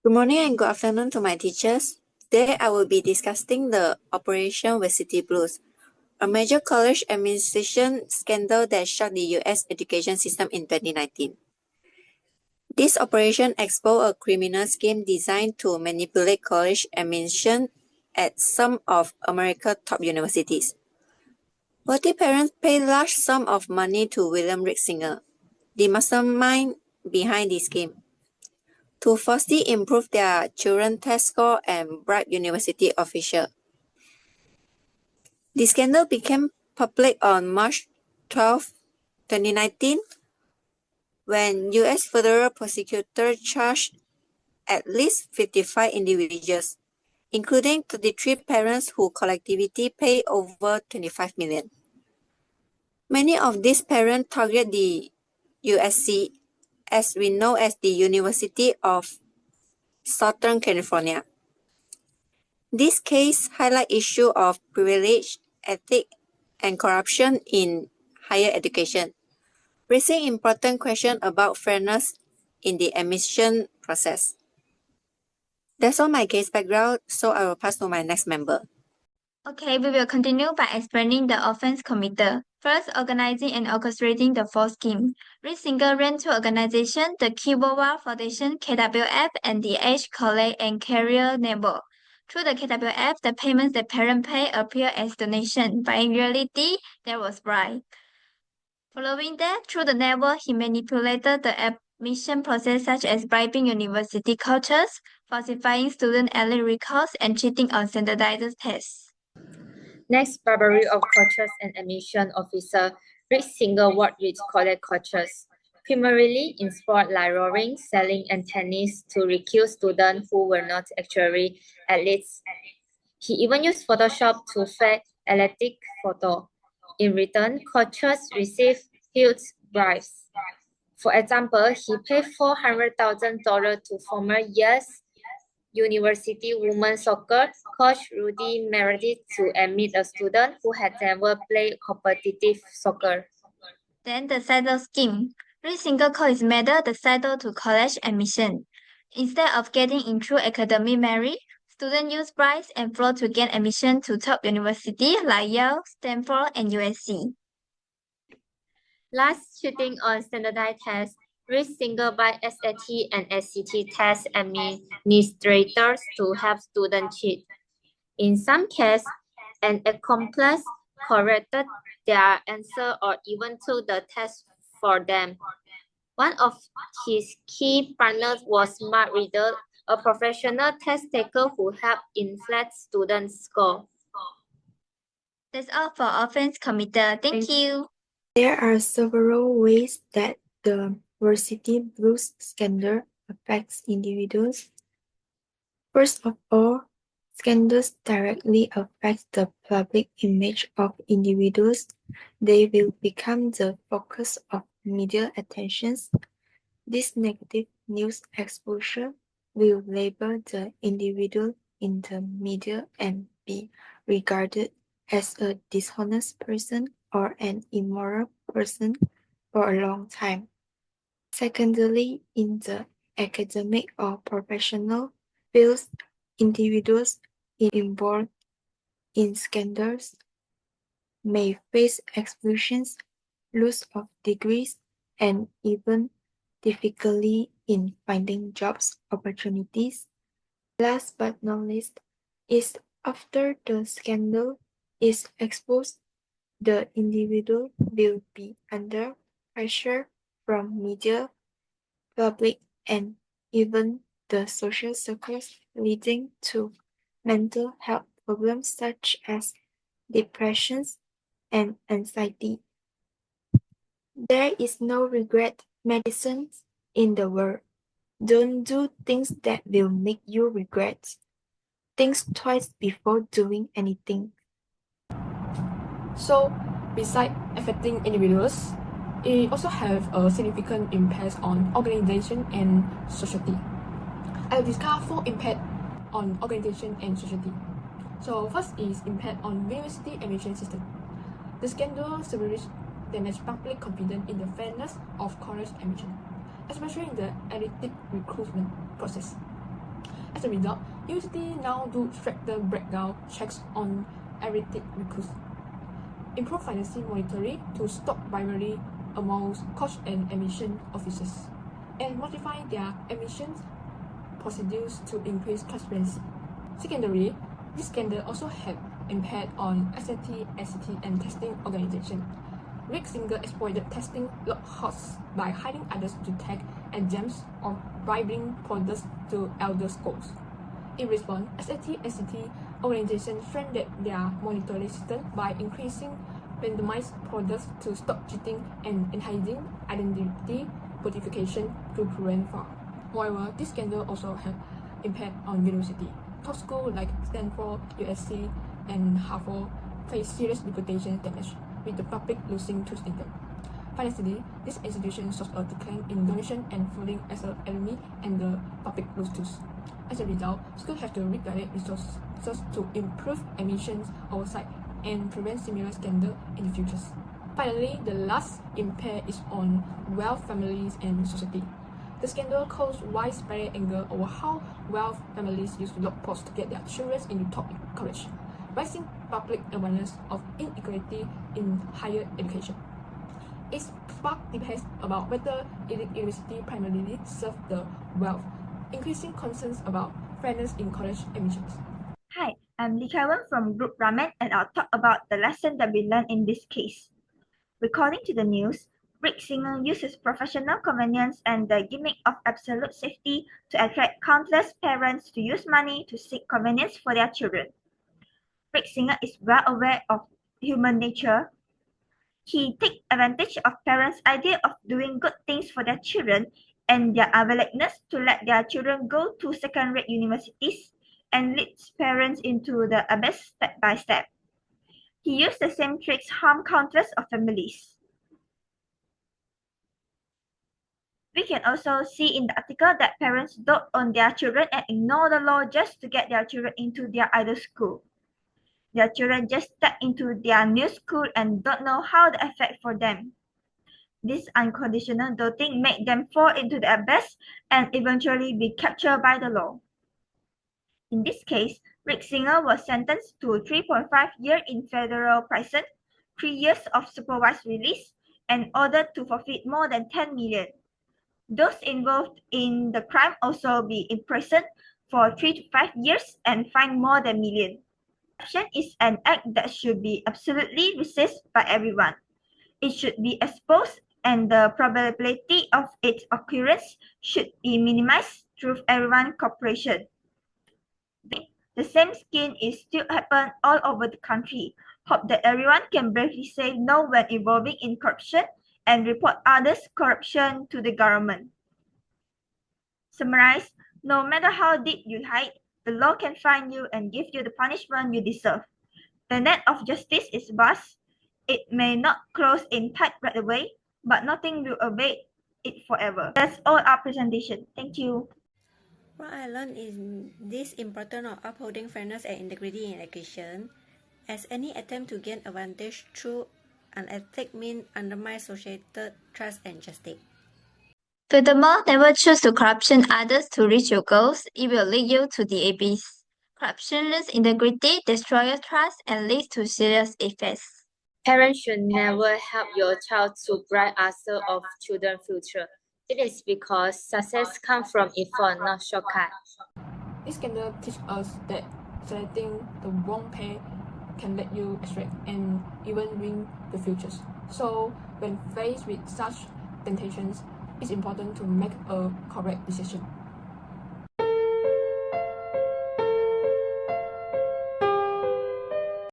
Good morning and good afternoon to my teachers. Today I will be discussing the Operation Varsity Blues, a major college administration scandal that shocked the US education system in 2019. This operation exposed a criminal scheme designed to manipulate college admission at some of America's top universities. Wealthy parents paid large sums of money to William Rixinger, the mastermind behind the scheme, to falsely improve their children's test score and bribe university officials. The scandal became public on March 12, 2019, when U.S. federal prosecutors charged at least 55 individuals, including 33 parents who collectively paid over $25 million. Many of these parents target the USC, as we know as the University of Southern California. This case highlights issues of privilege, ethics, and corruption in higher education, raising important questions about fairness in the admission process. That's all my case background, so I will pass to my next member. Okay, we will continue by explaining the offense committed. First, organizing and orchestrating the false scheme. Rixinger ran two organizations, the Kiwawa Foundation (KWF) and the Age College and Career Network. Through the KWF, the payments that parents pay appear as donation, but in reality, there was bribe. Following that, through the network, he manipulated the admission process such as bribing university cultures, falsifying student alert records, and cheating on standardized tests. Next, bribery of coaches and admission officer reached single word with college coaches, primarily in sport like rowing, sailing, and tennis, to recruit students who were not actually athletes. He even used Photoshop to fake athletic photo. In return, coaches received huge bribes. For example, he paid $400,000 to former Yale University women's soccer coach Rudy Meredith to admit a student who had never played competitive soccer. Then the Saddle scheme. Rixinger called his method the Saddle to college admission. Instead of getting in through academic merit, students use bribes and fraud to gain admission to top universities like Yale, Stanford, and USC. Last, cheating on standardized tests. Rixinger by SAT and SCT test administrators to help students cheat. In some cases, an accomplice corrected their answer or even took the test for them. One of his key partners was Mark Reader, a professional test taker who helped inflate students' score. That's all for offense committed. Thank you. There are several ways that the Varsity Blues scandal affects individuals. First of all, scandals directly affect the public image of individuals. They will become the focus of media attention. This negative news exposure will label the individual in the media and be regarded as a dishonest person or an immoral person for a long time. Secondly, in the academic or professional fields, individuals involved in scandals may face exclusions, loss of degrees, and even difficulty in finding jobs opportunities. Last but not least, is after the scandal is exposed, the individual will be under pressure from media, public, and even the social circles, leading to mental health problems such as depression and anxiety. There is no regret medicine in the world. Don't do things that will make you regret. Think twice before doing anything. So, besides affecting individuals, it also have a significant impact on organization and society. I will discuss 4 impact on organization and society. So first is impact on university admission system. The scandal severely damaged public confidence in the fairness of college admission, especially in the elite recruitment process. As a result, universities now do stricter background checks on erratic recruits, improve financing monitoring to stop rivalry amongst college and admission officers, and modify their admissions procedures to increase transparency. Secondly, this scandal also had impact on SAT, ACT, and testing organization. Rigged single exploited testing loopholes by hiding others to take exams or bribing products to elder schools. In response, SAT, ACT organizations strengthened their monitoring system by increasing randomized products to stop cheating and enhancing identity verification to prevent fraud. Moreover, this scandal also had impact on university. Top schools like Stanford, USC, and Harvard face serious reputation damage, with the public losing trust in them. Financially, these institutions saw a decline in donation and funding as an enemy, and the public lose trust. As a result, schools have to redirect resources to improve admissions oversight and prevent similar scandals in the future. Finally, the last impact is on wealth families and society. The scandal caused widespread anger over how wealth families use loopholes to get their children into top college, raising public awareness of inequality in higher education. It sparked debates about whether elite universities primarily serve the wealth, increasing concerns about fairness in college admissions. Hi, I'm Lee Kai-wen from Group Ramen, and I'll talk about the lesson that we learned in this case. According to the news, Rick Singer uses professional convenience and the gimmick of absolute safety to attract countless parents to use money to seek convenience for their children. Rick Singer is well aware of human nature. He takes advantage of parents' idea of doing good things for their children and their unwillingness to let their children go to second-rate universities, and leads parents into the abyss step by step. He used the same tricks harm countless of families. We can also see in the article that parents dote on their children and ignore the law just to get their children into their idol school. Their children just step into their new school and don't know how the effect for them. This unconditional doting made them fall into the abyss and eventually be captured by the law. In this case, Rick Singer was sentenced to 3.5 years in federal prison, 3 years of supervised release, and ordered to forfeit more than 10 million. Those involved in the crime also be imprisoned for 3 to 5 years and fined more than million. Corruption is an act that should be absolutely resisted by everyone. It should be exposed, and the probability of its occurrence should be minimized through everyone's cooperation. The same scheme is still happen all over the country. Hope that everyone can bravely say no when involving in corruption and report others' corruption to the government. Summarize, no matter how deep you hide, the law can find you and give you the punishment you deserve. The net of justice is vast. It may not close in tight right away, but nothing will evade it forever. That's all our presentation. Thank you. What I learned is this importance of upholding fairness and integrity in education, as any attempt to gain advantage through unethical means undermines societal trust and justice. Furthermore, never choose to corruption others to reach your goals. It will lead you to the abyss. Corruption loses integrity, destroys trust, and leads to serious effects. Parents should never help your child to bright answer of children's future. It is because success comes from effort, not shortcut. This scandal teaches us that selecting the wrong pair can let you astray and even ruin the futures. So, when faced with such temptations, it's important to make a correct decision.